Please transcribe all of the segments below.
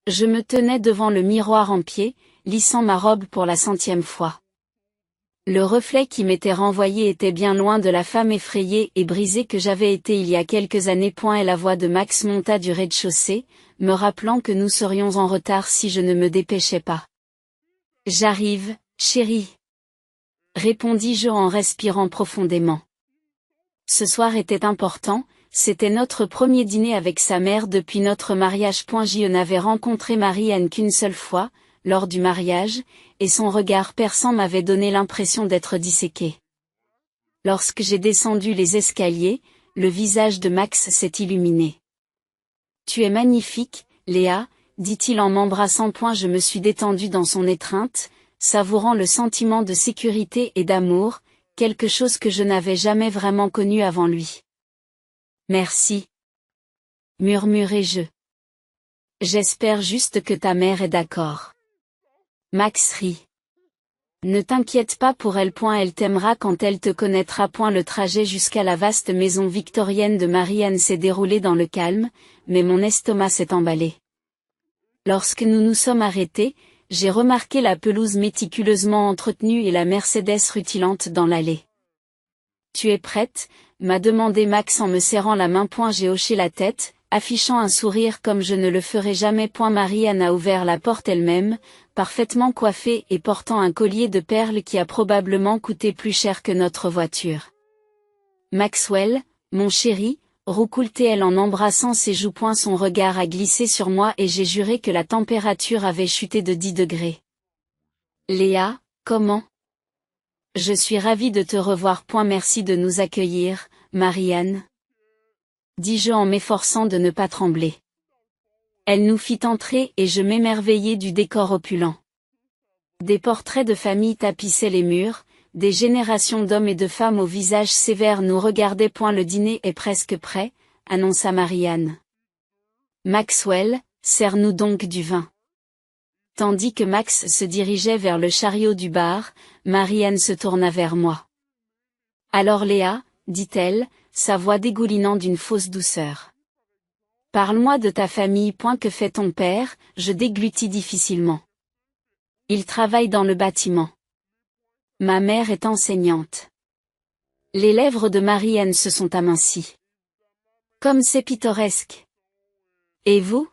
Je me tenais devant le miroir en pied, lissant ma robe pour la 100e fois. Le reflet qui m'était renvoyé était bien loin de la femme effrayée et brisée que j'avais été il y a quelques années. Et la voix de Max monta du rez-de-chaussée, me rappelant que nous serions en retard si je ne me dépêchais pas. « J'arrive, chérie. » répondis-je en respirant profondément. Ce soir était important, c'était notre premier dîner avec sa mère depuis notre mariage. Je n'avais rencontré Marie-Anne qu'une seule fois, lors du mariage, et son regard perçant m'avait donné l'impression d'être disséqué. Lorsque j'ai descendu les escaliers, le visage de Max s'est illuminé. « Tu es magnifique, Léa, » dit-il en m'embrassant. Je me suis détendue dans son étreinte, savourant le sentiment de sécurité et d'amour, quelque chose que je n'avais jamais vraiment connu avant lui. « Merci. » murmurai-je. « J'espère juste que ta mère est d'accord. » Max rit. « Ne t'inquiète pas pour elle. Elle t'aimera quand elle te connaîtra. » Le trajet jusqu'à la vaste maison victorienne de Marie-Anne s'est déroulé dans le calme, mais mon estomac s'est emballé. Lorsque nous nous sommes arrêtés, j'ai remarqué la pelouse méticuleusement entretenue et la Mercedes rutilante dans l'allée. « Tu es prête ?» m'a demandé Max en me serrant la main. J'ai hoché la tête, affichant un sourire comme je ne le ferai jamais. Marie-Anne a ouvert la porte elle-même, parfaitement coiffée et portant un collier de perles qui a probablement coûté plus cher que notre voiture. « Maxwell, mon chéri », roucoulait-elle en embrassant ses joues. Son regard a glissé sur moi et j'ai juré que la température avait chuté de 10 degrés. « Léa, comment ? » « Je suis ravie de te revoir. Merci de nous accueillir, Marie-Anne. » dis-je en m'efforçant de ne pas trembler. Elle nous fit entrer et je m'émerveillai du décor opulent. Des portraits de famille tapissaient les murs, des générations d'hommes et de femmes au visage sévère nous regardaient. Le dîner est presque prêt, annonça Marie-Anne. Maxwell, sers-nous donc du vin. Tandis que Max se dirigeait vers le chariot du bar, Marie-Anne se tourna vers moi. Alors Léa, dit-elle, sa voix dégoulinant d'une fausse douceur. Parle-moi de ta famille. Que fait ton père ? Je déglutis difficilement. Il travaille dans le bâtiment. Ma mère est enseignante. Les lèvres de Marie-Anne se sont amincies. Comme c'est pittoresque. Et vous ?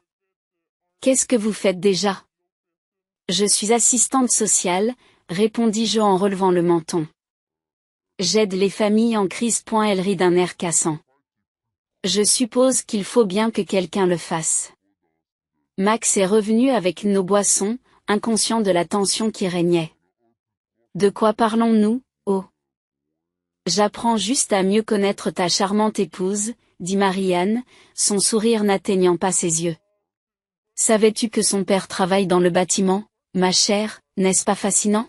Qu'est-ce que vous faites déjà ? Je suis assistante sociale, répondis-je en relevant le menton. J'aide les familles en crise. Elle rit d'un air cassant. Je suppose qu'il faut bien que quelqu'un le fasse. Max est revenu avec nos boissons, inconscient de la tension qui régnait. De quoi parlons-nous, oh ? J'apprends juste à mieux connaître ta charmante épouse, dit Marie-Anne, son sourire n'atteignant pas ses yeux. Savais-tu que son père travaille dans le bâtiment, ma chère, n'est-ce pas fascinant ?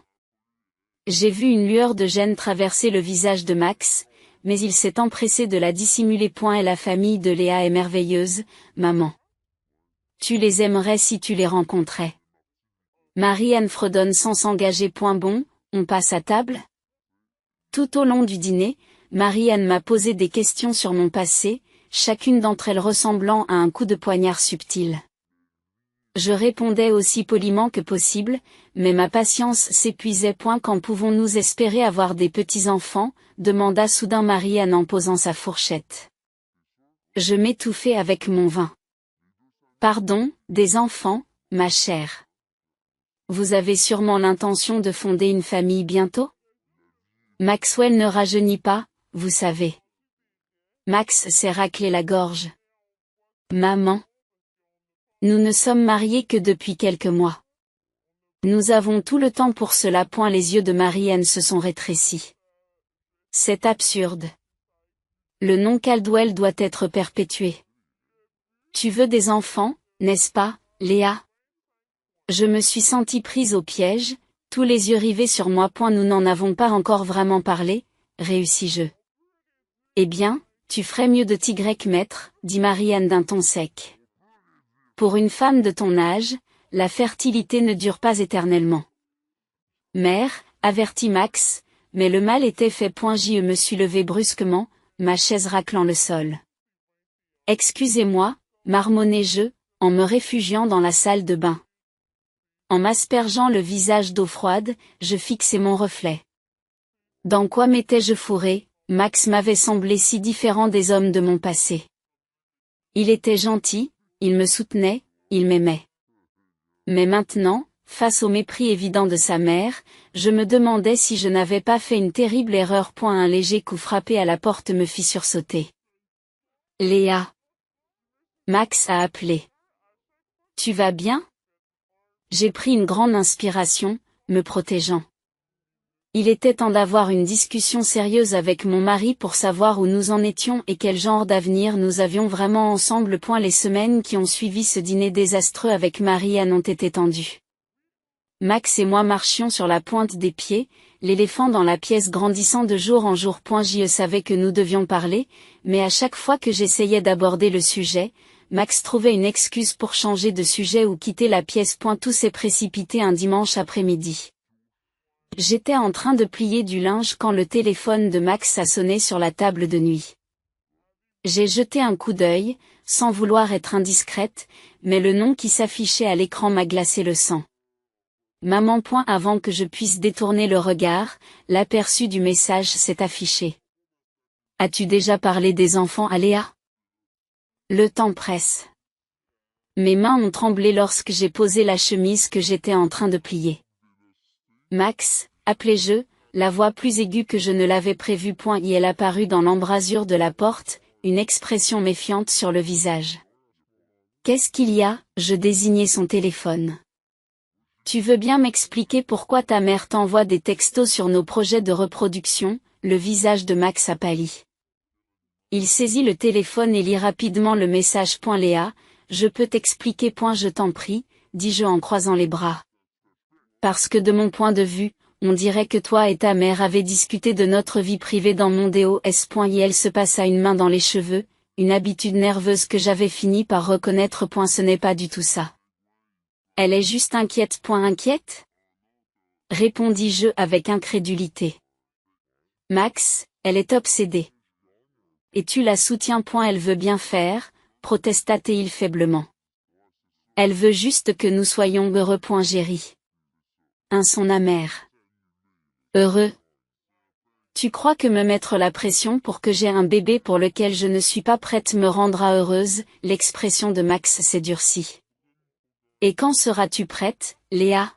J'ai vu une lueur de gêne traverser le visage de Max, mais il s'est empressé de la dissimuler. Et la famille de Léa est merveilleuse, maman. Tu les aimerais si tu les rencontrais. Marie-Anne fredonne sans s'engager. Bon, on passe à table ? Tout au long du dîner, Marie-Anne m'a posé des questions sur mon passé, chacune d'entre elles ressemblant à un coup de poignard subtil. Je répondais aussi poliment que possible, mais ma patience s'épuisait. Quand pouvons-nous espérer avoir des petits-enfants ? Demanda soudain Marie-Anne en posant sa fourchette. Je m'étouffai avec mon vin. Pardon, des enfants, ma chère. Vous avez sûrement l'intention de fonder une famille bientôt ? Maxwell ne rajeunit pas, vous savez. Max s'est raclé la gorge. Maman. Nous ne sommes mariés que depuis quelques mois. Nous avons tout le temps pour cela. Les yeux de Marie-Anne se sont rétrécis. C'est absurde. Le nom Caldwell doit être perpétué. Tu veux des enfants, n'est-ce pas, Léa ? Je me suis sentie prise au piège, tous les yeux rivés sur moi. Nous n'en avons pas encore vraiment parlé, réussis-je. Eh bien, tu ferais mieux de t'y mettre, dit Marie-Anne d'un ton sec. Pour une femme de ton âge, la fertilité ne dure pas éternellement. Mère, avertit Max, mais le mal était fait. Je me suis levée brusquement, ma chaise raclant le sol. Excusez-moi, marmonnai-je, en me réfugiant dans la salle de bain. En m'aspergeant le visage d'eau froide, je fixais mon reflet. Dans quoi m'étais-je fourré? Max m'avait semblé si différent des hommes de mon passé. Il était gentil, il me soutenait, il m'aimait. Mais maintenant, face au mépris évident de sa mère, je me demandais si je n'avais pas fait une terrible erreur. Un léger coup frappé à la porte me fit sursauter. Léa. Max a appelé. Tu vas bien? J'ai pris une grande inspiration, me protégeant. Il était temps d'avoir une discussion sérieuse avec mon mari pour savoir où nous en étions et quel genre d'avenir nous avions vraiment ensemble. Les semaines qui ont suivi ce dîner désastreux avec Marie-Anne ont été tendues. Max et moi marchions sur la pointe des pieds, l'éléphant dans la pièce grandissant de jour en jour. Je savais que nous devions parler, mais à chaque fois que j'essayais d'aborder le sujet, Max trouvait une excuse pour changer de sujet ou quitter la pièce. Tout s'est précipité un dimanche après-midi. J'étais en train de plier du linge quand le téléphone de Max a sonné sur la table de nuit. J'ai jeté un coup d'œil, sans vouloir être indiscrète, mais le nom qui s'affichait à l'écran m'a glacé le sang. Maman. Avant que je puisse détourner le regard, l'aperçu du message s'est affiché. As-tu déjà parlé des enfants à Léa? Le temps presse. Mes mains ont tremblé lorsque j'ai posé la chemise que j'étais en train de plier. Max, appelai-je, la voix plus aiguë que je ne l'avais prévu. Et elle apparut dans l'embrasure de la porte, une expression méfiante sur le visage. Qu'est-ce qu'il y a? Je désignai son téléphone. Tu veux bien m'expliquer pourquoi ta mère t'envoie des textos sur nos projets de reproduction? Le visage de Max a pâli. Il saisit le téléphone et lit rapidement le message. Léa, je peux t'expliquer. Je t'en prie, dis-je en croisant les bras. Parce que de mon point de vue, on dirait que toi et ta mère avez discuté de notre vie privée dans mon DOS. Et elle se passa une main dans les cheveux, une habitude nerveuse que j'avais fini par reconnaître. Ce n'est pas du tout ça. Elle est juste inquiète. Inquiète? Répondis-je avec incrédulité. Max, elle est obsédée. Et tu la soutiens. Elle veut bien faire, protesta-t-il faiblement. Elle veut juste que nous soyons heureux. J'ai ri. Un son amer. Heureux. Tu crois que me mettre la pression pour que j'ai un bébé pour lequel je ne suis pas prête me rendra heureuse? L'expression de Max s'est durcie. Et quand seras-tu prête, Léa?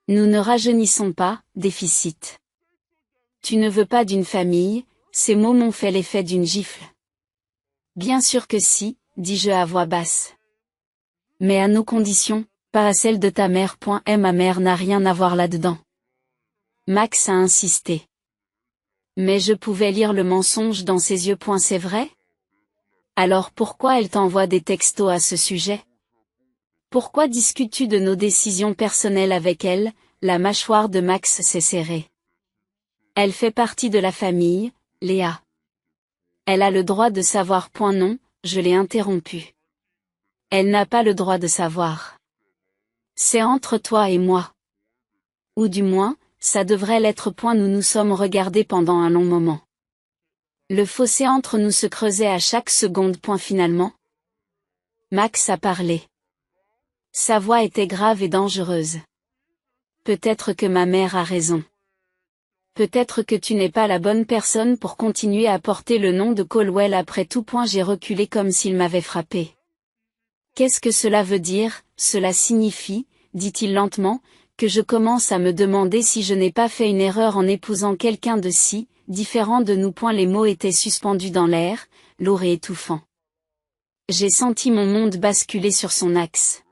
Nous ne rajeunissons pas, déficit. Tu ne veux pas d'une famille? Ces mots m'ont fait l'effet d'une gifle. Bien sûr que si, dis-je à voix basse. Mais à nos conditions, pas à celles de ta mère. Et ma mère n'a rien à voir là-dedans. Max a insisté. Mais je pouvais lire le mensonge dans ses yeux. C'est vrai? Alors pourquoi elle t'envoie des textos à ce sujet? Pourquoi discutes-tu de nos décisions personnelles avec elle? La mâchoire de Max s'est serrée. Elle fait partie de la famille, Léa. Elle a le droit de savoir. Non, je l'ai interrompu. Elle n'a pas le droit de savoir. C'est entre toi et moi. Ou du moins, ça devrait l'être. Nous nous sommes regardés pendant un long moment. Le fossé entre nous se creusait à chaque seconde. Finalement, Max a parlé. Sa voix était grave et dangereuse. Peut-être que ma mère a raison. Peut-être que tu n'es pas la bonne personne pour continuer à porter le nom de Colwell après tout. J'ai reculé comme s'il m'avait frappé. Qu'est-ce que cela veut dire? Cela signifie, dit-il lentement, que je commence à me demander si je n'ai pas fait une erreur en épousant quelqu'un de si différent de nous. Les mots étaient suspendus dans l'air, lourds et étouffants. J'ai senti mon monde basculer sur son axe.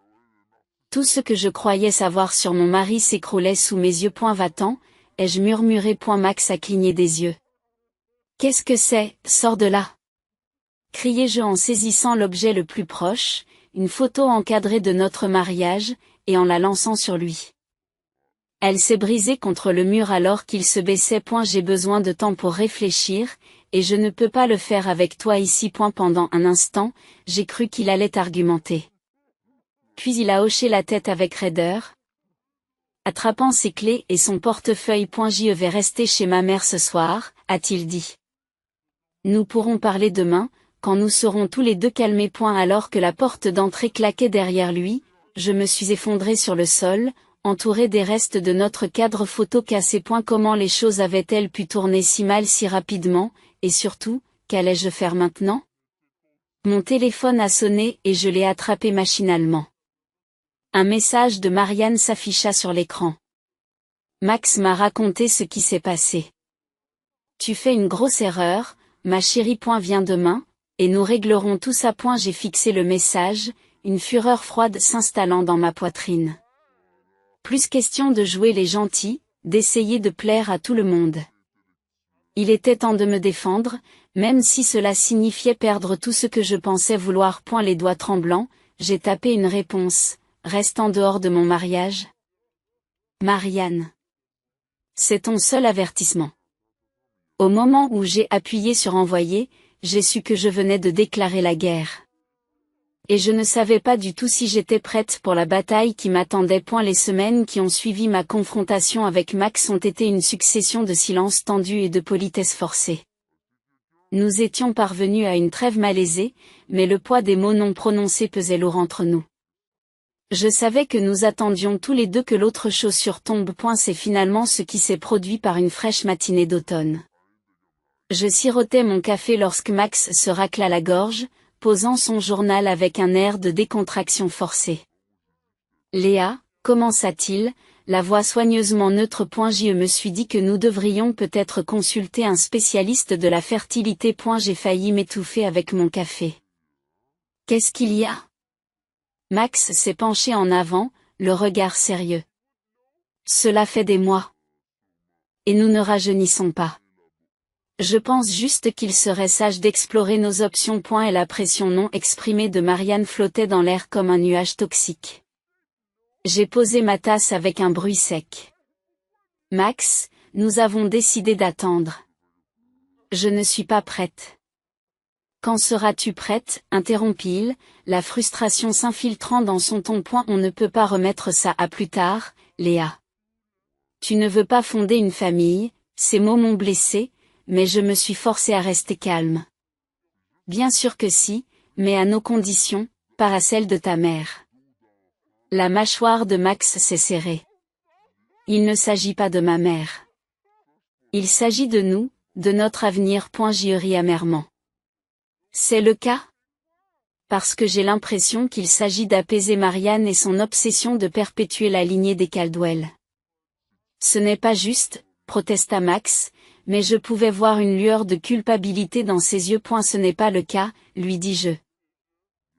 Tout ce que je croyais savoir sur mon mari s'écroulait sous mes yeux. Va-t'en, ai-je murmuré. Max a cligné des yeux. Qu'est-ce que c'est? Sors de là! Criai-je en saisissant l'objet le plus proche, une photo encadrée de notre mariage, et en la lançant sur lui. Elle s'est brisée contre le mur alors qu'il se baissait. J'ai besoin de temps pour réfléchir, et je ne peux pas le faire avec toi ici. Pendant un instant, j'ai cru qu'il allait argumenter. Puis il a hoché la tête avec raideur. Attrapant ses clés et son portefeuille. Je vais rester chez ma mère ce soir, a-t-il dit. Nous pourrons parler demain, quand nous serons tous les deux calmés. Alors que la porte d'entrée claquait derrière lui, je me suis effondré sur le sol, entouré des restes de notre cadre photo cassé. Comment les choses avaient-elles pu tourner si mal si rapidement, et surtout, qu'allais-je faire maintenant? Mon téléphone a sonné et je l'ai attrapé machinalement. Un message de Marianne s'afficha sur l'écran. Max m'a raconté ce qui s'est passé. Tu fais une grosse erreur, ma chérie. Viens demain, et nous réglerons tout ça. J'ai fixé le message, une fureur froide s'installant dans ma poitrine. Plus question de jouer les gentils, d'essayer de plaire à tout le monde. Il était temps de me défendre, même si cela signifiait perdre tout ce que je pensais vouloir. Les doigts tremblants, j'ai tapé une réponse, reste en dehors de mon mariage. Marianne. C'est ton seul avertissement. Au moment où j'ai appuyé sur envoyer, j'ai su que je venais de déclarer la guerre. Et je ne savais pas du tout si j'étais prête pour la bataille qui m'attendait. Les semaines qui ont suivi ma confrontation avec Max ont été une succession de silences tendus et de politesses forcées. Nous étions parvenus à une trêve malaisée, mais le poids des mots non prononcés pesait lourd entre nous. Je savais que nous attendions tous les deux que l'autre chaussure tombe. C'est finalement ce qui s'est produit par une fraîche matinée d'automne. Je sirotais mon café lorsque Max se racla la gorge, posant son journal avec un air de décontraction forcée. Léa, commença-t-il, la voix soigneusement neutre. Je me suis dit que nous devrions peut-être consulter un spécialiste de la fertilité. J'ai failli m'étouffer avec mon café. Qu'est-ce qu'il y a? Max s'est penché en avant, le regard sérieux. Cela fait des mois. Et nous ne rajeunissons pas. Je pense juste qu'il serait sage d'explorer nos options. Et la pression non exprimée de Marianne flottait dans l'air comme un nuage toxique. J'ai posé ma tasse avec un bruit sec. Max, nous avons décidé d'attendre. Je ne suis pas prête. Quand seras-tu prête? Interrompit-il, la frustration s'infiltrant dans son ton. On ne peut pas remettre ça à plus tard, Léa. Tu ne veux pas fonder une famille, ces mots m'ont blessé, mais je me suis forcée à rester calme. Bien sûr que si, mais à nos conditions, pas à celles de ta mère. La mâchoire de Max s'est serrée. Il ne s'agit pas de ma mère. Il s'agit de nous, de notre avenir. J'y ris amèrement. C'est le cas? Parce que j'ai l'impression qu'il s'agit d'apaiser Marianne et son obsession de perpétuer la lignée des Caldwell. Ce n'est pas juste, protesta Max, mais je pouvais voir une lueur de culpabilité dans ses yeux. Ce n'est pas le cas, lui dis-je.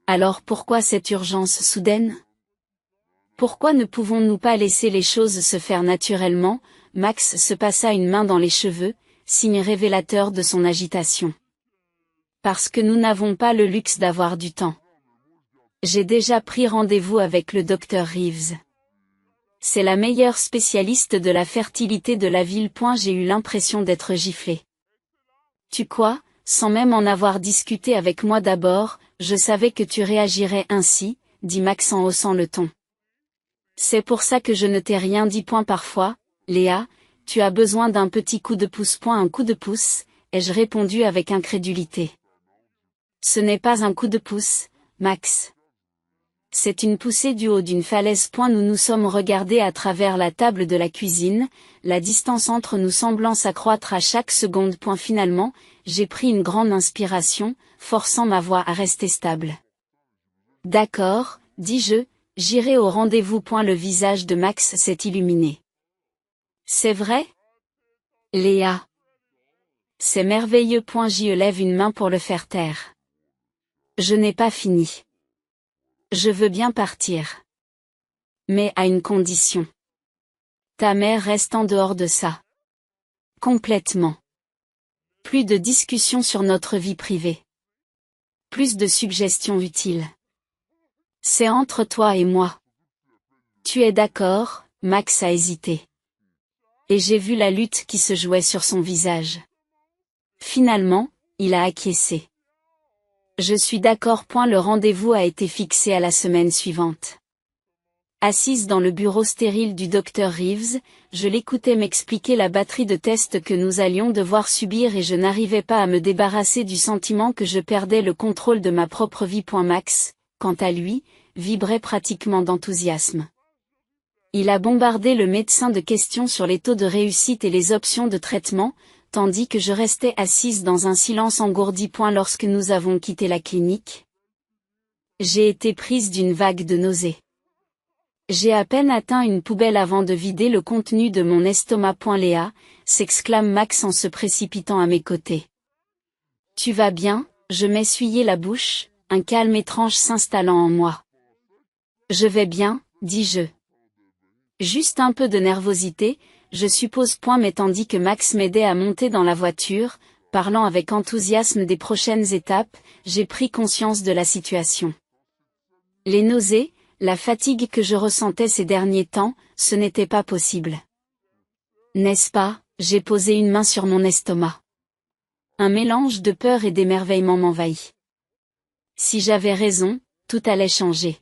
Alors pourquoi cette urgence soudaine? Pourquoi ne pouvons-nous pas laisser les choses se faire naturellement? Max se passa une main dans les cheveux, signe révélateur de son agitation. Parce que nous n'avons pas le luxe d'avoir du temps. J'ai déjà pris rendez-vous avec le docteur Reeves. C'est la meilleure spécialiste de la fertilité de la ville. J'ai eu l'impression d'être giflé. Tu quoi? Sans même en avoir discuté avec moi d'abord, je savais que tu réagirais ainsi, dit Max en haussant le ton. C'est pour ça que je ne t'ai rien dit. Parfois, Léa, tu as besoin d'un petit coup de pouce. Un coup de pouce, ai-je répondu avec incrédulité. Ce n'est pas un coup de pouce, Max. C'est une poussée du haut d'une falaise. Nous nous sommes regardés à travers la table de la cuisine, la distance entre nous semblant s'accroître à chaque seconde. Finalement, j'ai pris une grande inspiration, forçant ma voix à rester stable. D'accord, dis-je, j'irai au rendez-vous. Le visage de Max s'est illuminé. C'est vrai? Léa. C'est merveilleux. J'y lève une main pour le faire taire. Je n'ai pas fini. Je veux bien partir. Mais à une condition. Ta mère reste en dehors de ça. Complètement. Plus de discussions sur notre vie privée. Plus de suggestions utiles. C'est entre toi et moi. Tu es d'accord? Max a hésité. Et j'ai vu la lutte qui se jouait sur son visage. Finalement, il a acquiescé. Je suis d'accord. Le rendez-vous a été fixé à la semaine suivante. Assise dans le bureau stérile du docteur Reeves, je l'écoutais m'expliquer la batterie de tests que nous allions devoir subir et je n'arrivais pas à me débarrasser du sentiment que je perdais le contrôle de ma propre vie. Max, quant à lui, vibrait pratiquement d'enthousiasme. Il a bombardé le médecin de questions sur les taux de réussite et les options de traitement, tandis que je restais assise dans un silence engourdi. Lorsque nous avons quitté la clinique, j'ai été prise d'une vague de nausées. J'ai à peine atteint une poubelle avant de vider le contenu de mon estomac. Léa, s'exclame Max en se précipitant à mes côtés. Tu vas bien? Je m'essuyai la bouche, un calme étrange s'installant en moi. Je vais bien, dis-je. Juste un peu de nervosité, je suppose. Mais tandis que Max m'aidait à monter dans la voiture, parlant avec enthousiasme des prochaines étapes, j'ai pris conscience de la situation. Les nausées, la fatigue que je ressentais ces derniers temps, ce n'était pas possible. N'est-ce pas? J'ai posé une main sur mon estomac. Un mélange de peur et d'émerveillement m'envahit. Si j'avais raison, tout allait changer.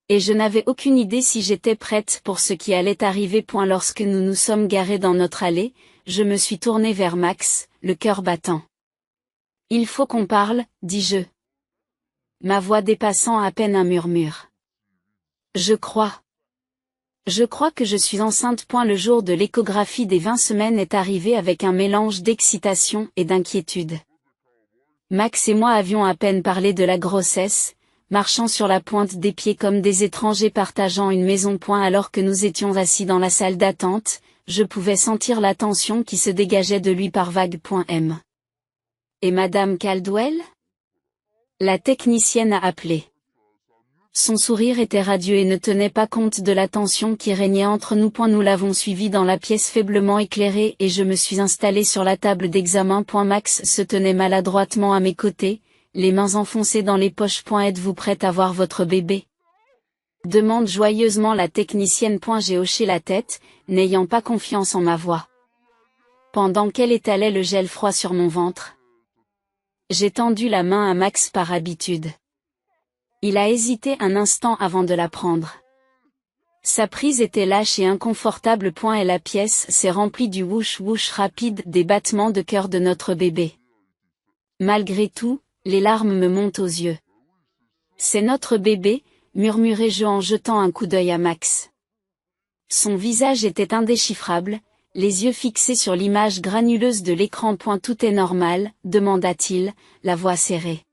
Et je n'avais aucune idée si j'étais prête pour ce qui allait arriver. Lorsque nous nous sommes garés dans notre allée, je me suis tournée vers Max, le cœur battant. Il faut qu'on parle, dis-je. Ma voix dépassant à peine un murmure. Je crois que je suis enceinte. Le jour de l'échographie des 20 semaines est arrivé avec un mélange d'excitation et d'inquiétude. Max et moi avions à peine parlé de la grossesse, marchant sur la pointe des pieds comme des étrangers partageant une maison. Alors que nous étions assis dans la salle d'attente, je pouvais sentir la tension qui se dégageait de lui par vagues. Et Madame Caldwell? La technicienne a appelé. Son sourire était radieux et ne tenait pas compte de la tension qui régnait entre nous. Nous l'avons suivi dans la pièce faiblement éclairée et je me suis installée sur la table d'examen. Max se tenait maladroitement à mes côtés, les mains enfoncées dans les poches. Êtes-vous prête à voir votre bébé? Demande joyeusement la technicienne. J'ai hoché la tête, n'ayant pas confiance en ma voix. Pendant qu'elle étalait le gel froid sur mon ventre, j'ai tendu la main à Max par habitude. Il a hésité un instant avant de la prendre. Sa prise était lâche et inconfortable. Et la pièce s'est remplie du whoosh-whoosh rapide des battements de cœur de notre bébé. Malgré tout, les larmes me montent aux yeux. C'est notre bébé, murmurai-je en jetant un coup d'œil à Max. Son visage était indéchiffrable, les yeux fixés sur l'image granuleuse de l'écran. Tout est normal, demanda-t-il, la voix serrée.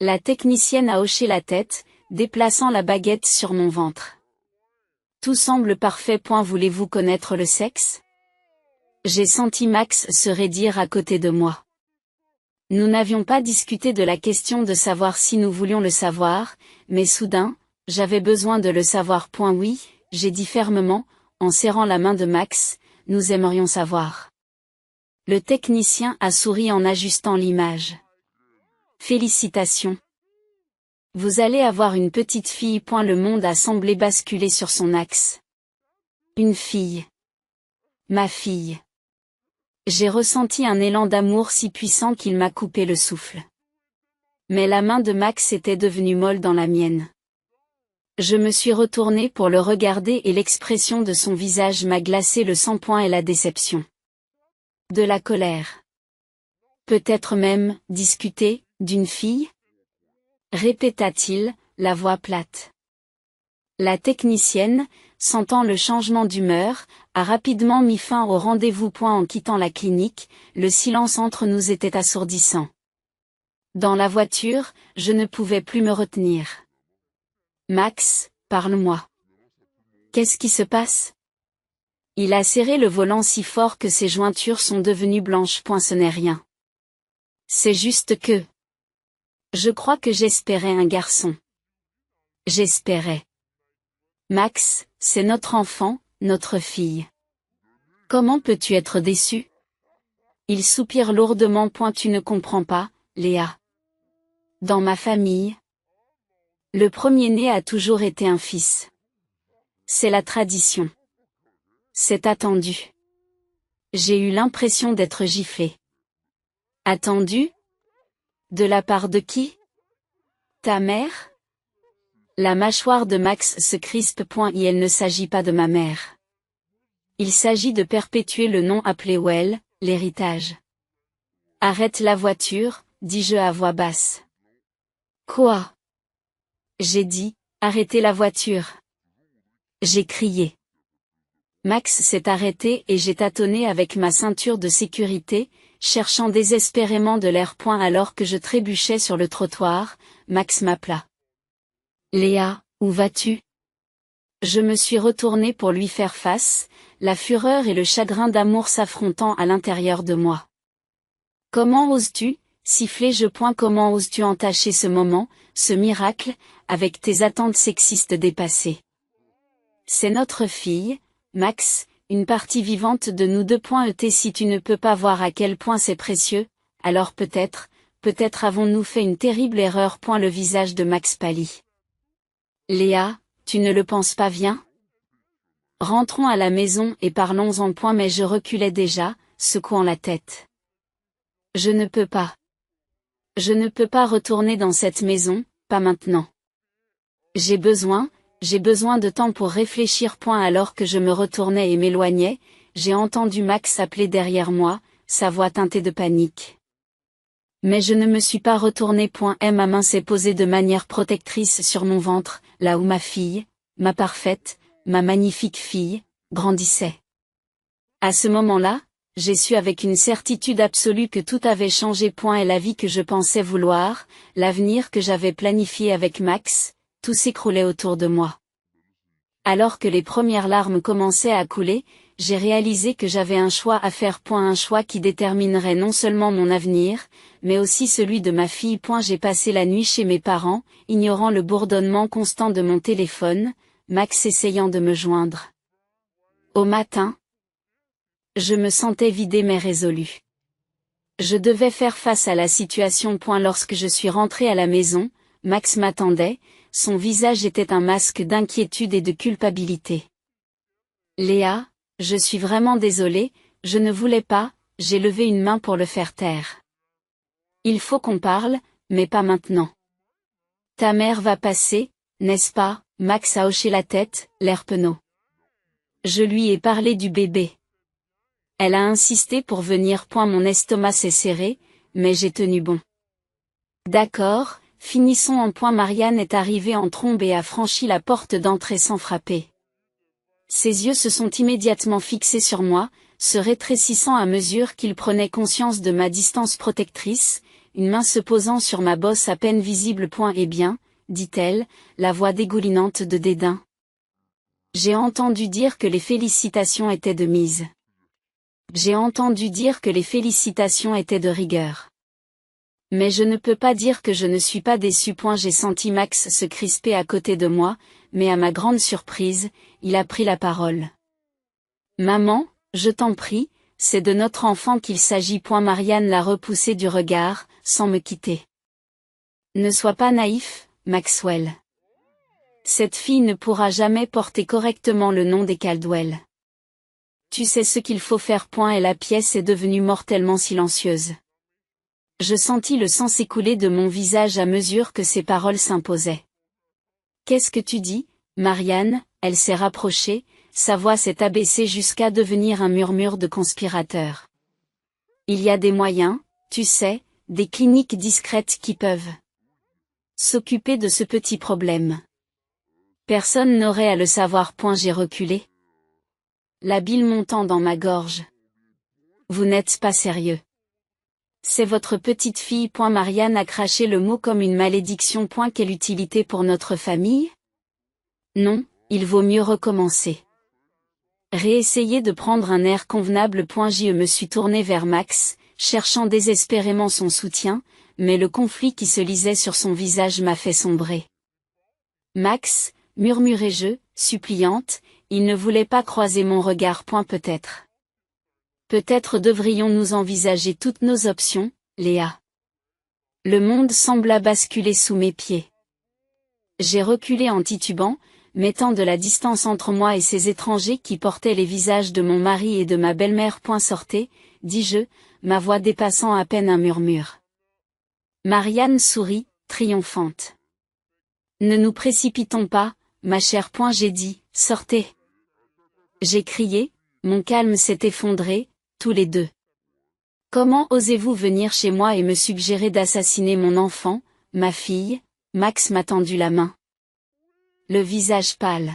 La technicienne a hoché la tête, déplaçant la baguette sur mon ventre. Tout semble parfait. Voulez-vous connaître le sexe? J'ai senti Max se raidir à côté de moi. Nous n'avions pas discuté de la question de savoir si nous voulions le savoir, mais soudain, j'avais besoin de le savoir. Oui, j'ai dit fermement, en serrant la main de Max, nous aimerions savoir. Le technicien a souri en ajustant l'image. Félicitations. Vous allez avoir une petite fille. Le monde a semblé basculer sur son axe. Une fille. Ma fille. J'ai ressenti un élan d'amour si puissant qu'il m'a coupé le souffle. Mais la main de Max était devenue molle dans la mienne. Je me suis retournée pour le regarder et l'expression de son visage m'a glacé le sang. Et la déception. De la colère. Peut-être même, discuter, d'une fille? Répéta-t-il, la voix plate. La technicienne, sentant le changement d'humeur, a rapidement mis fin au rendez-vous. En quittant la clinique, le silence entre nous était assourdissant. Dans la voiture, je ne pouvais plus me retenir. Max, parle-moi. Qu'est-ce qui se passe? Il a serré le volant si fort que ses jointures sont devenues blanches. Ce n'est rien. C'est juste que... Je crois que j'espérais un garçon. J'espérais. Max, c'est notre enfant, notre fille. Comment peux-tu être déçu? Il soupire lourdement. Tu ne comprends pas, Léa. Dans ma famille, le premier-né a toujours été un fils. C'est la tradition. C'est attendu. J'ai eu l'impression d'être giflée. Attendu? De la part de qui? Ta mère? La mâchoire de Max se crispe. Et il ne s'agit pas de ma mère. Il s'agit de perpétuer le nom appelé Well, l'héritage. Arrête la voiture, dis-je à voix basse. Quoi? J'ai dit, arrêtez la voiture. J'ai crié. Max s'est arrêté et j'ai tâtonné avec ma ceinture de sécurité, cherchant désespérément de l'air. Alors que je trébuchais sur le trottoir, Max m'appela. Léa, où vas-tu? Je me suis retournée pour lui faire face, la fureur et le chagrin d'amour s'affrontant à l'intérieur de moi. Comment oses-tu, sifflai-je. Comment oses-tu entacher ce moment, ce miracle, avec tes attentes sexistes dépassées? C'est notre fille, Max, une partie vivante de nous deux. Si tu ne peux pas voir à quel point c'est précieux, alors peut-être avons-nous fait une terrible erreur. Le visage de Max pâlit. Léa, tu ne le penses pas bien? Rentrons à la maison et parlons-en. Mais je reculais déjà, secouant la tête. Je ne peux pas. Je ne peux pas retourner dans cette maison, pas maintenant. J'ai besoin de temps pour réfléchir. Alors que je me retournais et m'éloignais, j'ai entendu Max appeler derrière moi, sa voix teintée de panique. Mais je ne me suis pas retournée. Ma main s'est posée de manière protectrice sur mon ventre, là où ma fille, ma parfaite, ma magnifique fille, grandissait. À ce moment-là, j'ai su avec une certitude absolue que tout avait changé. Et la vie que je pensais vouloir, l'avenir que j'avais planifié avec Max, tout s'écroulait autour de moi. Alors que les premières larmes commençaient à couler, j'ai réalisé que j'avais un choix à faire. Un choix qui déterminerait non seulement mon avenir, mais aussi celui de ma fille. J'ai passé la nuit chez mes parents, ignorant le bourdonnement constant de mon téléphone, Max essayant de me joindre. Au matin, je me sentais vidée mais résolue. Je devais faire face à la situation. Lorsque je suis rentrée à la maison, Max m'attendait, son visage était un masque d'inquiétude et de culpabilité. Léa, je suis vraiment désolée, je ne voulais pas, j'ai levé une main pour le faire taire. Il faut qu'on parle, mais pas maintenant. Ta mère va passer, n'est-ce pas? Max a hoché la tête, l'air penaud. Je lui ai parlé du bébé. Elle a insisté pour venir. Mon estomac s'est serré, mais j'ai tenu bon. D'accord, finissons en. Marianne est arrivée en trombe et a franchi la porte d'entrée sans frapper. Ses yeux se sont immédiatement fixés sur moi, se rétrécissant à mesure qu'il prenait conscience de ma distance protectrice, une main se posant sur ma bosse à peine visible. Eh bien, dit-elle, la voix dégoulinante de dédain. J'ai entendu dire que les félicitations étaient de mise. J'ai entendu dire que les félicitations étaient de rigueur. Mais je ne peux pas dire que je ne suis pas déçue. J'ai senti Max se crisper à côté de moi, mais à ma grande surprise, il a pris la parole. Maman, je t'en prie, c'est de notre enfant qu'il s'agit. Marianne l'a repoussé du regard, sans me quitter. Ne sois pas naïf, Maxwell. Cette fille ne pourra jamais porter correctement le nom des Caldwell. Tu sais ce qu'il faut faire. Et la pièce est devenue mortellement silencieuse. Je sentis le sang s'écouler de mon visage à mesure que ces paroles s'imposaient. Qu'est-ce que tu dis, Marianne? Elle s'est rapprochée, sa voix s'est abaissée jusqu'à devenir un murmure de conspirateur. Il y a des moyens, tu sais, des cliniques discrètes qui peuvent s'occuper de ce petit problème. Personne n'aurait à le savoir. J'ai reculé. La bile montant dans ma gorge. Vous n'êtes pas sérieux. C'est votre petite fille. Marianne a craché le mot comme une malédiction. Quelle utilité pour notre famille? Non, il vaut mieux recommencer. Réessayer de prendre un air convenable. Je me suis tournée vers Max, cherchant désespérément son soutien, mais le conflit qui se lisait sur son visage m'a fait sombrer. Max, murmurai-je, suppliante, il ne voulait pas croiser mon regard. Peut-être. Peut-être devrions-nous envisager toutes nos options, Léa. Le monde sembla basculer sous mes pieds. J'ai reculé en titubant, mettant de la distance entre moi et ces étrangers qui portaient les visages de mon mari et de ma belle-mère. Sortez, dis-je, ma voix dépassant à peine un murmure. Marianne sourit, triomphante. Ne nous précipitons pas, ma chère. J'ai dit, sortez. J'ai crié, mon calme s'est effondré, tous les deux. Comment osez-vous venir chez moi et me suggérer d'assassiner mon enfant, ma fille? Max m'a tendu la main. Le visage pâle.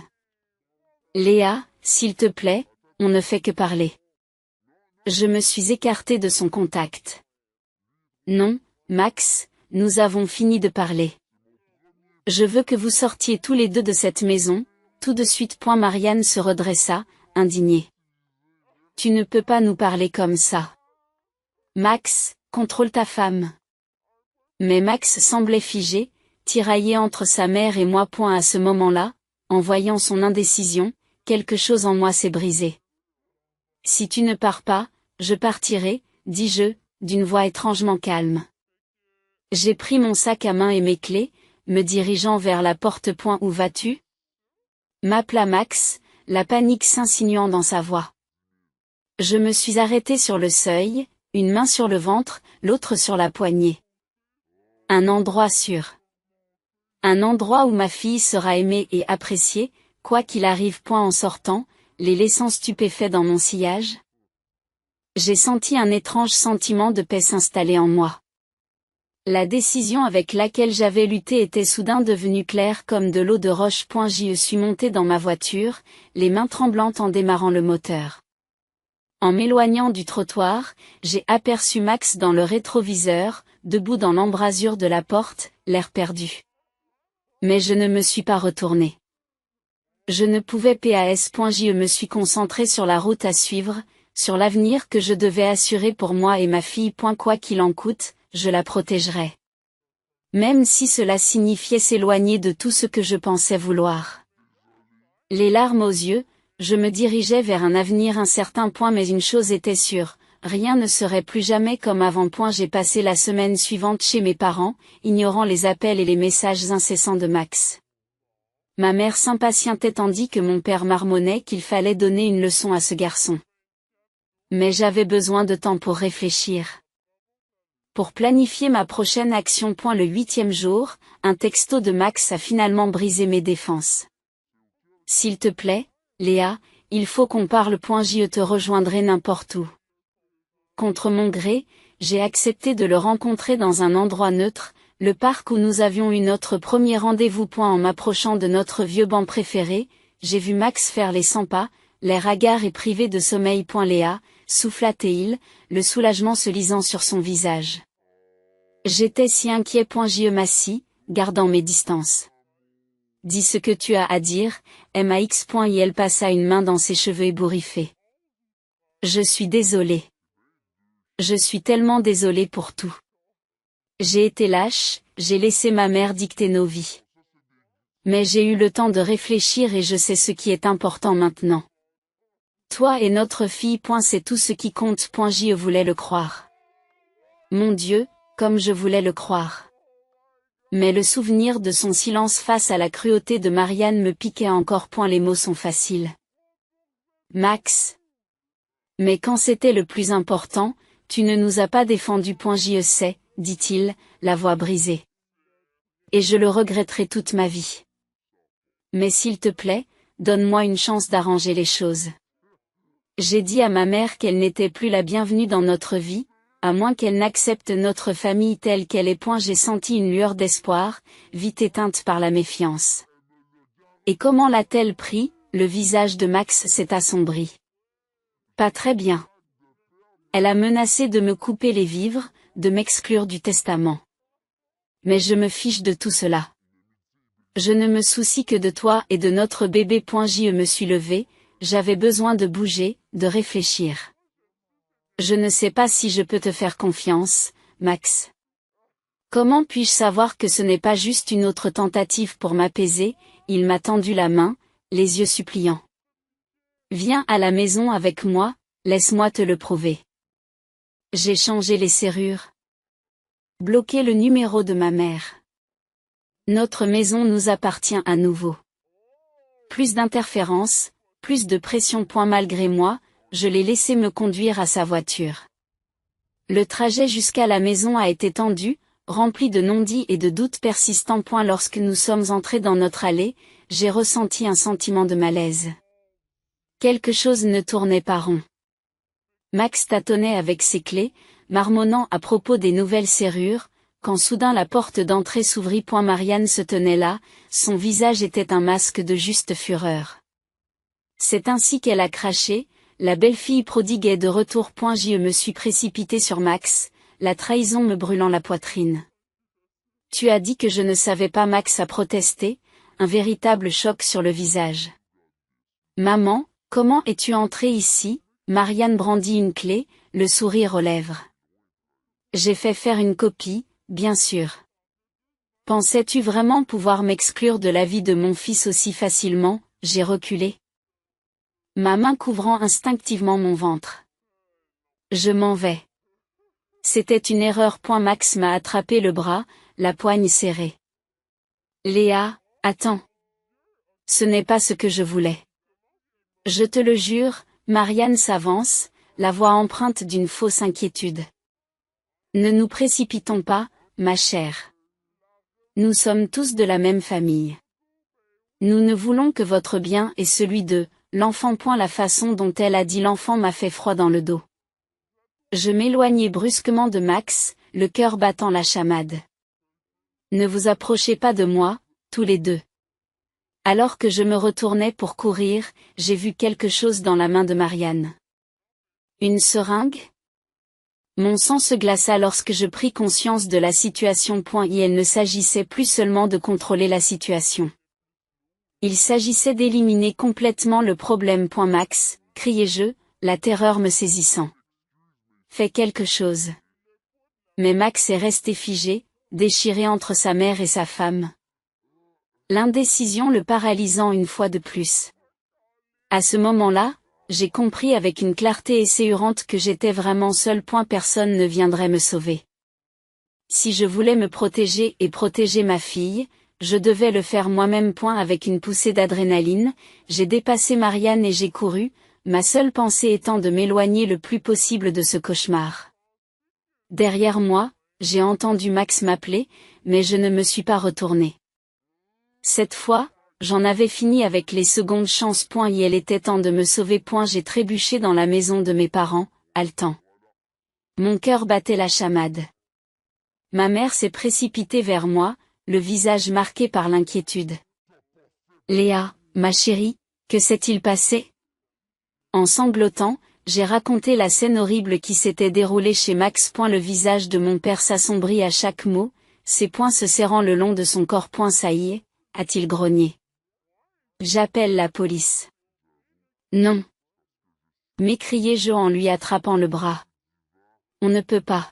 Léa, s'il te plaît, on ne fait que parler. Je me suis écartée de son contact. Non, Max, nous avons fini de parler. Je veux que vous sortiez tous les deux de cette maison, tout de suite. Marianne se redressa, indignée. Tu ne peux pas nous parler comme ça. Max, contrôle ta femme. Mais Max semblait figé, tiraillé entre sa mère et moi. À ce moment-là, en voyant son indécision, quelque chose en moi s'est brisé. Si tu ne pars pas, je partirai, dis-je, d'une voix étrangement calme. J'ai pris mon sac à main et mes clés, me dirigeant vers la porte. Où vas-tu? M'appela Max, la panique s'insinuant dans sa voix. Je me suis arrêtée sur le seuil, une main sur le ventre, l'autre sur la poignée. Un endroit sûr. Un endroit où ma fille sera aimée et appréciée, quoi qu'il arrive. En sortant, les laissant stupéfaits dans mon sillage. J'ai senti un étrange sentiment de paix s'installer en moi. La décision avec laquelle j'avais lutté était soudain devenue claire comme de l'eau de roche. J'y suis montée dans ma voiture, les mains tremblantes en démarrant le moteur. En m'éloignant du trottoir, j'ai aperçu Max dans le rétroviseur, debout dans l'embrasure de la porte, l'air perdu. Mais je ne me suis pas retournée. Je ne pouvais pas. Je me suis concentrée sur la route à suivre, sur l'avenir que je devais assurer pour moi et ma fille. Quoi qu'il en coûte, je la protégerai. Même si cela signifiait s'éloigner de tout ce que je pensais vouloir. Les larmes aux yeux, je me dirigeais vers un avenir incertain. Mais une chose était sûre, rien ne serait plus jamais comme avant. J'ai passé la semaine suivante chez mes parents, ignorant les appels et les messages incessants de Max. Ma mère s'impatientait tandis que mon père marmonnait qu'il fallait donner une leçon à ce garçon. Mais j'avais besoin de temps pour réfléchir. Pour planifier ma prochaine action. Le 8e jour, un texto de Max a finalement brisé mes défenses. S'il te plaît, Léa, il faut qu'on parle. Je te rejoindrai n'importe où. Contre mon gré, j'ai accepté de le rencontrer dans un endroit neutre, le parc où nous avions eu notre premier rendez-vous. En m'approchant de notre vieux banc préféré, j'ai vu Max faire les 100 pas, l'air hagard et privé de sommeil. Léa, souffla-t-il, le soulagement se lisant sur son visage. J'étais si inquiet. Je m'assis, gardant mes distances. Dis ce que tu as à dire, Max. Et elle passa une main dans ses cheveux ébouriffés. Je suis désolée. Je suis tellement désolée pour tout. J'ai été lâche, j'ai laissé ma mère dicter nos vies. Mais j'ai eu le temps de réfléchir et je sais ce qui est important maintenant. Toi et notre fille. C'est tout ce qui compte. Je voulais le croire. Mon Dieu, comme je voulais le croire. Mais le souvenir de son silence face à la cruauté de Marianne me piquait encore. Les mots sont faciles. Max. Mais quand c'était le plus important, tu ne nous as pas défendus. Je sais, dit-il, la voix brisée. Et je le regretterai toute ma vie. Mais s'il te plaît, donne-moi une chance d'arranger les choses. J'ai dit à ma mère qu'elle n'était plus la bienvenue dans notre vie, à moins qu'elle n'accepte notre famille telle qu'elle est. J'ai senti une lueur d'espoir, vite éteinte par la méfiance. Et comment l'a-t-elle pris? Le visage de Max s'est assombri. Pas très bien. Elle a menacé de me couper les vivres, de m'exclure du testament. Mais je me fiche de tout cela. Je ne me soucie que de toi et de notre bébé. Je me suis levée, j'avais besoin de bouger, de réfléchir. Je ne sais pas si je peux te faire confiance, Max. Comment puis-je savoir que ce n'est pas juste une autre tentative pour m'apaiser? Il m'a tendu la main, les yeux suppliants. Viens à la maison avec moi, laisse-moi te le prouver. J'ai changé les serrures. Bloqué le numéro de ma mère. Notre maison nous appartient à nouveau. Plus d'interférences, plus de pression. Malgré moi, je l'ai laissé me conduire à sa voiture. Le trajet jusqu'à la maison a été tendu, rempli de non-dits et de doutes persistants. Lorsque nous sommes entrés dans notre allée, j'ai ressenti un sentiment de malaise. Quelque chose ne tournait pas rond. Max tâtonnait avec ses clés, marmonnant à propos des nouvelles serrures, quand soudain la porte d'entrée s'ouvrit. Marianne se tenait là, son visage était un masque de juste fureur. C'est ainsi qu'elle a craché, la belle-fille prodigue est de retour. Je me suis précipité sur Max, la trahison me brûlant la poitrine. Tu as dit que je ne savais pas. Max a protesté, un véritable choc sur le visage. Maman, comment es-tu entrée ici? Marianne brandit une clé, le sourire aux lèvres. J'ai fait faire une copie, bien sûr. Pensais-tu vraiment pouvoir m'exclure de la vie de mon fils aussi facilement? J'ai reculé. Ma main couvrant instinctivement mon ventre. Je m'en vais. C'était une erreur. Max m'a attrapé le bras, la poigne serrée. Léa, attends. Ce n'est pas ce que je voulais. Je te le jure. Marianne s'avance, la voix empreinte d'une fausse inquiétude. Ne nous précipitons pas, ma chère. Nous sommes tous de la même famille. Nous ne voulons que votre bien et celui de l'enfant. La façon dont elle a dit l'enfant m'a fait froid dans le dos. Je m'éloignai brusquement de Max, le cœur battant la chamade. Ne vous approchez pas de moi, tous les deux. Alors que je me retournais pour courir, j'ai vu quelque chose dans la main de Marianne. Une seringue? Mon sang se glaça lorsque je pris conscience de la situation. Et il ne s'agissait plus seulement de contrôler la situation. Il s'agissait d'éliminer complètement le problème. Max, criai-je, la terreur me saisissant. Fais quelque chose. Mais Max est resté figé, déchiré entre sa mère et sa femme. L'indécision le paralysant une fois de plus. À ce moment-là, j'ai compris avec une clarté esséurante que j'étais vraiment seul. Personne ne viendrait me sauver. Si je voulais me protéger et protéger ma fille, je devais le faire moi-même. Avec une poussée d'adrénaline, j'ai dépassé Marianne et j'ai couru, ma seule pensée étant de m'éloigner le plus possible de ce cauchemar. Derrière moi, j'ai entendu Max m'appeler, mais je ne me suis pas retournée. Cette fois, j'en avais fini avec les secondes chances. Et il était temps de me sauver. J'ai trébuché dans la maison de mes parents, haletant. Mon cœur battait la chamade. Ma mère s'est précipitée vers moi, le visage marqué par l'inquiétude. Léa, ma chérie, que s'est-il passé? En sanglotant, j'ai raconté la scène horrible qui s'était déroulée chez Max. Le visage de mon père s'assombrit à chaque mot, ses poings se serrant le long de son corps. Ça y est, a-t-il grogné. J'appelle la police. Non. M'écriai-je en lui attrapant le bras. On ne peut pas.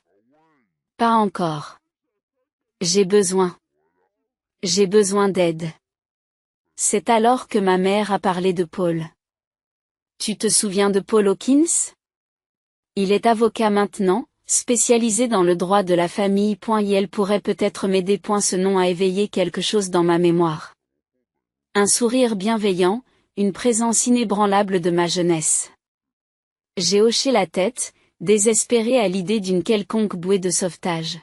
Pas encore. J'ai besoin d'aide. C'est alors que ma mère a parlé de Paul. Tu te souviens de Paul Hawkins? Il est avocat maintenant, spécialisé dans le droit de la famille. Et elle pourrait peut-être m'aider. Ce nom a éveillé quelque chose dans ma mémoire. Un sourire bienveillant, une présence inébranlable de ma jeunesse. J'ai hoché la tête, désespéré à l'idée d'une quelconque bouée de sauvetage.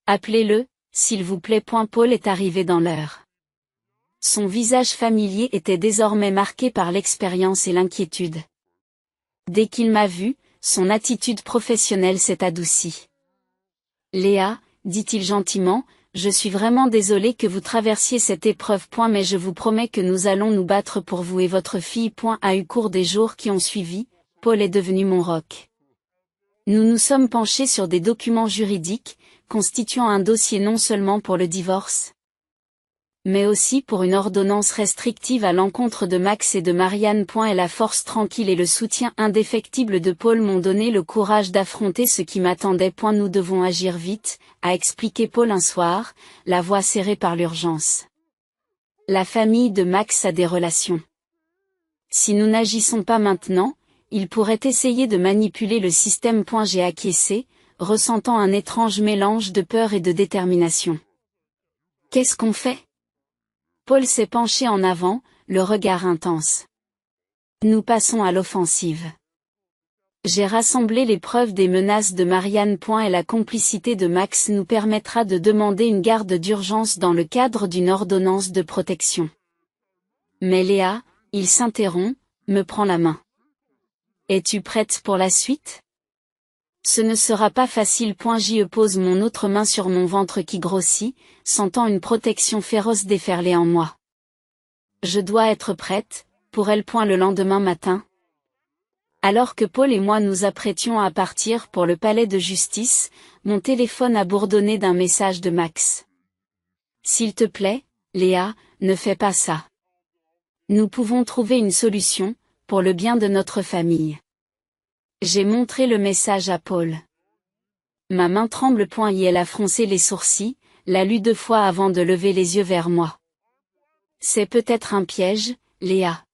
Appelez-le, s'il vous plaît. Paul est arrivé dans l'heure. Son visage familier était désormais marqué par l'expérience et l'inquiétude. Dès qu'il m'a vu, son attitude professionnelle s'est adoucie. Léa, dit-il gentiment, je suis vraiment désolé que vous traversiez cette épreuve. Mais je vous promets que nous allons nous battre pour vous et votre fille. A eu cours des jours qui ont suivi, Paul est devenu mon roc. Nous nous sommes penchés sur des documents juridiques, constituant un dossier non seulement pour le divorce, mais aussi pour une ordonnance restrictive à l'encontre de Max et de Marianne. Et la force tranquille et le soutien indéfectible de Paul m'ont donné le courage d'affronter ce qui m'attendait. Nous devons agir vite, a expliqué Paul un soir, la voix serrée par l'urgence. La famille de Max a des relations. Si nous n'agissons pas maintenant, il pourrait essayer de manipuler le système. J'ai acquiescé, ressentant un étrange mélange de peur et de détermination. Qu'est-ce qu'on fait? Paul s'est penché en avant, le regard intense. Nous passons à l'offensive. J'ai rassemblé les preuves des menaces de Marianne. Et la complicité de Max nous permettra de demander une garde d'urgence dans le cadre d'une ordonnance de protection. Mais Léa, il s'interrompt, me prend la main. Es-tu prête pour la suite? Ce ne sera pas facile. J'y pose mon autre main sur mon ventre qui grossit, sentant une protection féroce déferler en moi. Je dois être prête, pour elle. Le lendemain matin, alors que Paul et moi nous apprêtions à partir pour le palais de justice, mon téléphone a bourdonné d'un message de Max. S'il te plaît, Léa, ne fais pas ça. Nous pouvons trouver une solution, pour le bien de notre famille. J'ai montré le message à Paul. Ma main tremble. Elle a froncé les sourcils, l'a lu 2 fois avant de lever les yeux vers moi. C'est peut-être un piège, Léa.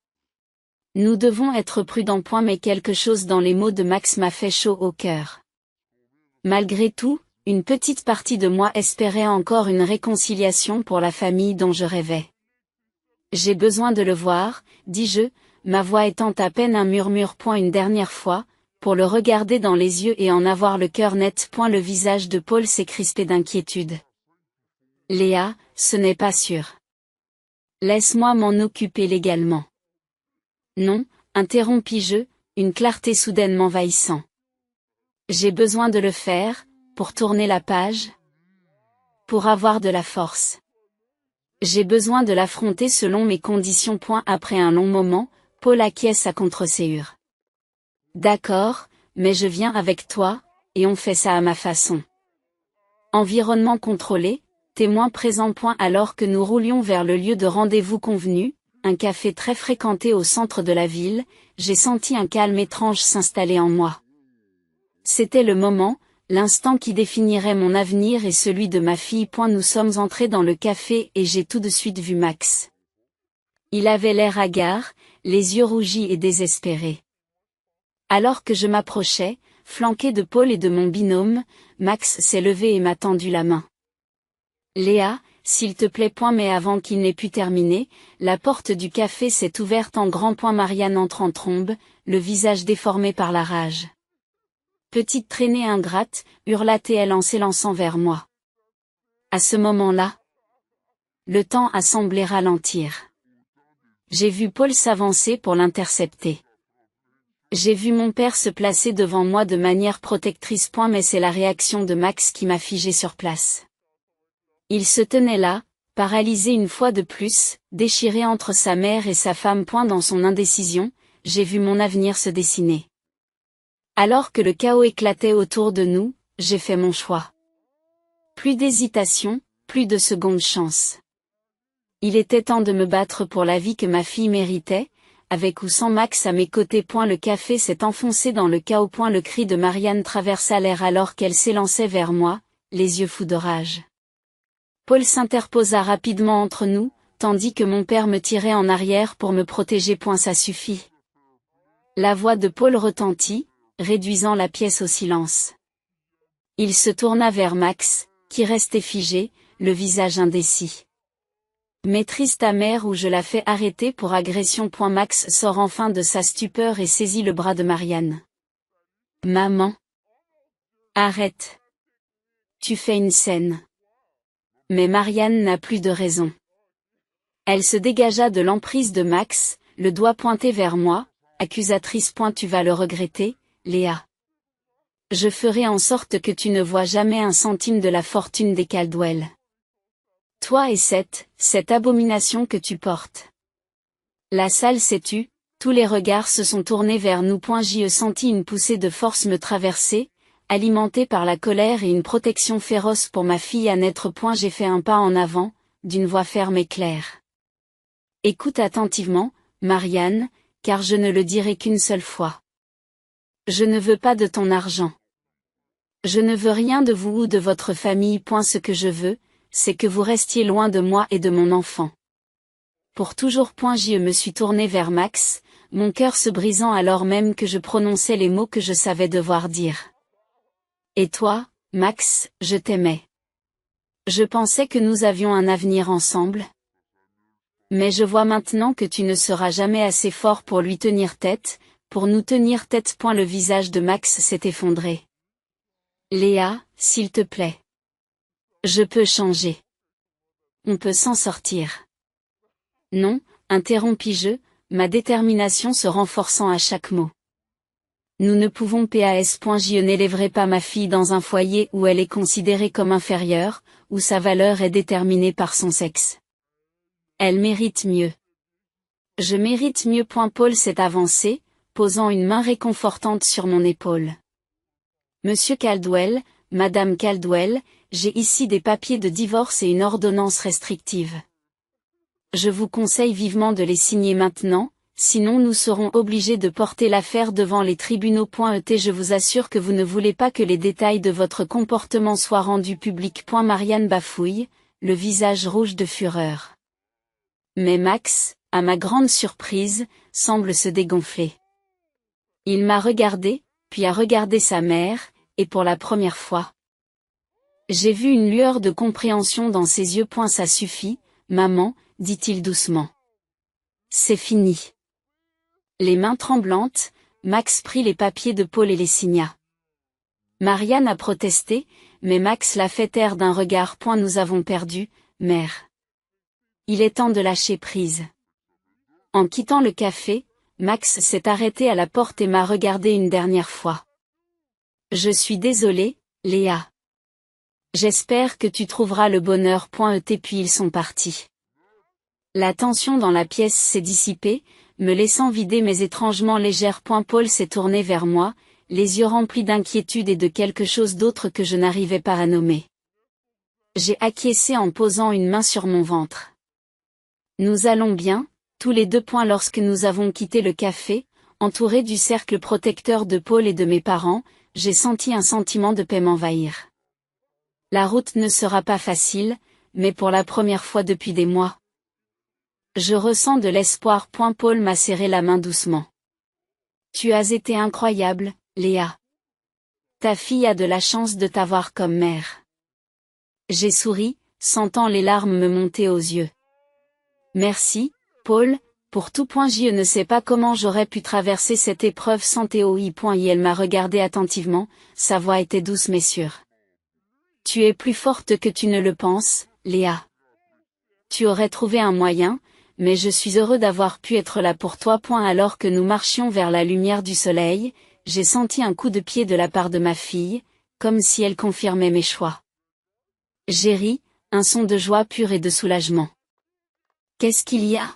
Nous devons être prudents. Mais quelque chose dans les mots de Max m'a fait chaud au cœur. Malgré tout, une petite partie de moi espérait encore une réconciliation pour la famille dont je rêvais. J'ai besoin de le voir, dis-je, ma voix étant à peine un murmure. Une dernière fois, pour le regarder dans les yeux et en avoir le cœur net. Le visage de Paul s'est crispé d'inquiétude. Léa, ce n'est pas sûr. Laisse-moi m'en occuper légalement. Non, interrompis-je, une clarté soudaine m'envahissant. J'ai besoin de le faire, pour tourner la page. Pour avoir de la force. J'ai besoin de l'affronter selon mes conditions. Après un long moment, Paul acquiesce à contre-séure. D'accord, mais je viens avec toi, et on fait ça à ma façon. Environnement contrôlé, témoin présent. Alors que nous roulions vers le lieu de rendez-vous convenu, un café très fréquenté au centre de la ville, j'ai senti un calme étrange s'installer en moi. C'était le moment, l'instant qui définirait mon avenir et celui de ma fille. Nous sommes entrés dans le café et j'ai tout de suite vu Max. Il avait l'air hagard, les yeux rougis et désespérés. Alors que je m'approchais, flanqué de Paul et de mon binôme, Max s'est levé et m'a tendu la main. Léa, s'il te plaît. Mais avant qu'il n'ait pu terminer, la porte du café s'est ouverte en grand. Marianne entre en trombe, le visage déformé par la rage. Petite traînée ingrate, hurla-t-elle en s'élançant vers moi. À ce moment-là, le temps a semblé ralentir. J'ai vu Paul s'avancer pour l'intercepter. J'ai vu mon père se placer devant moi de manière protectrice. Mais c'est la réaction de Max qui m'a figé sur place. Il se tenait là, paralysé une fois de plus, déchiré entre sa mère et sa femme. Dans son indécision, j'ai vu mon avenir se dessiner. Alors que le chaos éclatait autour de nous, j'ai fait mon choix. Plus d'hésitation, plus de seconde chance. Il était temps de me battre pour la vie que ma fille méritait, avec ou sans Max à mes côtés. Le café s'est enfoncé dans le chaos. Le cri de Marianne traversa l'air alors qu'elle s'élançait vers moi, les yeux fous de rage. Paul s'interposa rapidement entre nous, tandis que mon père me tirait en arrière pour me protéger. Ça suffit. La voix de Paul retentit, réduisant la pièce au silence. Il se tourna vers Max, qui restait figé, le visage indécis. Mais triste amère où je la fais arrêter pour agression. Max sort enfin de sa stupeur et saisit le bras de Marianne. Maman. Arrête. Tu fais une scène. Mais Marianne n'a plus de raison. Elle se dégagea de l'emprise de Max, le doigt pointé vers moi, accusatrice. Tu vas le regretter, Léa. Je ferai en sorte que tu ne vois jamais un centime de la fortune des Caldwell. Toi et cette abomination que tu portes. La salle s'est tue, tous les regards se sont tournés vers nous. J'y sentis une poussée de force me traverser, alimentée par la colère et une protection féroce pour ma fille à naître. J'ai fait un pas en avant, d'une voix ferme et claire. Écoute attentivement, Marianne, car je ne le dirai qu'une seule fois. Je ne veux pas de ton argent. Je ne veux rien de vous ou de votre famille. Ce que je veux, c'est que vous restiez loin de moi et de mon enfant. Pour toujours. Je me suis tournée vers Max, mon cœur se brisant alors même que je prononçais les mots que je savais devoir dire. Et toi, Max, je t'aimais. Je pensais que nous avions un avenir ensemble. Mais je vois maintenant que tu ne seras jamais assez fort pour lui tenir tête. pour nous tenir tête. Le visage de Max s'est effondré. Léa, s'il te plaît. Je peux changer. On peut s'en sortir. Non, interrompis-je, ma détermination se renforçant à chaque mot. Nous ne pouvons pas. Je n'élèverai pas ma fille dans un foyer où elle est considérée comme inférieure, où sa valeur est déterminée par son sexe. Elle mérite mieux. Je mérite mieux. Paul s'est avancé, posant une main réconfortante sur mon épaule. Monsieur Caldwell, Madame Caldwell, j'ai ici des papiers de divorce et une ordonnance restrictive. Je vous conseille vivement de les signer maintenant, sinon nous serons obligés de porter l'affaire devant les tribunaux. Je vous assure que vous ne voulez pas que les détails de votre comportement soient rendus publics. Marianne bafouille, le visage rouge de fureur. Mais Max, à ma grande surprise, semble se dégonfler. Il m'a regardé, puis a regardé sa mère, et pour la première fois. J'ai vu une lueur de compréhension dans ses yeux. Ça suffit, maman, dit-il doucement. C'est fini. Les mains tremblantes, Max prit les papiers de Paul et les signa. Marianne a protesté, mais Max l'a fait taire d'un regard. Nous avons perdu, mère. Il est temps de lâcher prise. En quittant le café, Max s'est arrêté à la porte et m'a regardé une dernière fois. Je suis désolé, Léa. J'espère que tu trouveras le bonheur. Puis ils sont partis. La tension dans la pièce s'est dissipée, me laissant vider mais étrangement légère. Paul s'est tourné vers moi, les yeux remplis d'inquiétude et de quelque chose d'autre que je n'arrivais pas à nommer. J'ai acquiescé en posant une main sur mon ventre. Nous allons bien, tous les deux. Lorsque nous avons quitté le café, entouré du cercle protecteur de Paul et de mes parents, j'ai senti un sentiment de paix m'envahir. La route ne sera pas facile, mais pour la première fois depuis des mois. Je ressens de l'espoir. Paul m'a serré la main doucement. Tu as été incroyable, Léa. Ta fille a de la chance de t'avoir comme mère. J'ai souri, sentant les larmes me monter aux yeux. Merci, Paul, pour tout. Je ne sais pas comment j'aurais pu traverser cette épreuve sans toi. Elle m'a regardé attentivement, sa voix était douce mais sûre. Tu es plus forte que tu ne le penses, Léa. Tu aurais trouvé un moyen, mais je suis heureux d'avoir pu être là pour toi. Alors que nous marchions vers la lumière du soleil, j'ai senti un coup de pied de la part de ma fille, comme si elle confirmait mes choix. J'ai ri, un son de joie pure et de soulagement. Qu'est-ce qu'il y a ?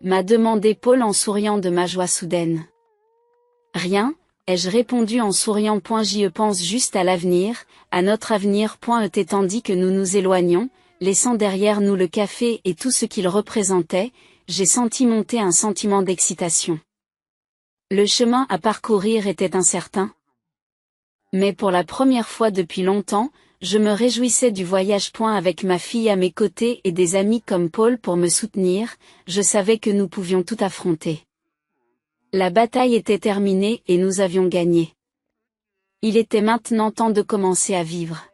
M'a demandé Paul en souriant de ma joie soudaine. Rien, ai-je répondu en souriant. J'y pense juste à l'avenir, à notre avenir. Tandis que nous nous éloignions, laissant derrière nous le café et tout ce qu'il représentait, j'ai senti monter un sentiment d'excitation. Le chemin à parcourir était incertain. Mais pour la première fois depuis longtemps, je me réjouissais du voyage. Avec ma fille à mes côtés et des amis comme Paul pour me soutenir, je savais que nous pouvions tout affronter. La bataille était terminée et nous avions gagné. Il était maintenant temps de commencer à vivre.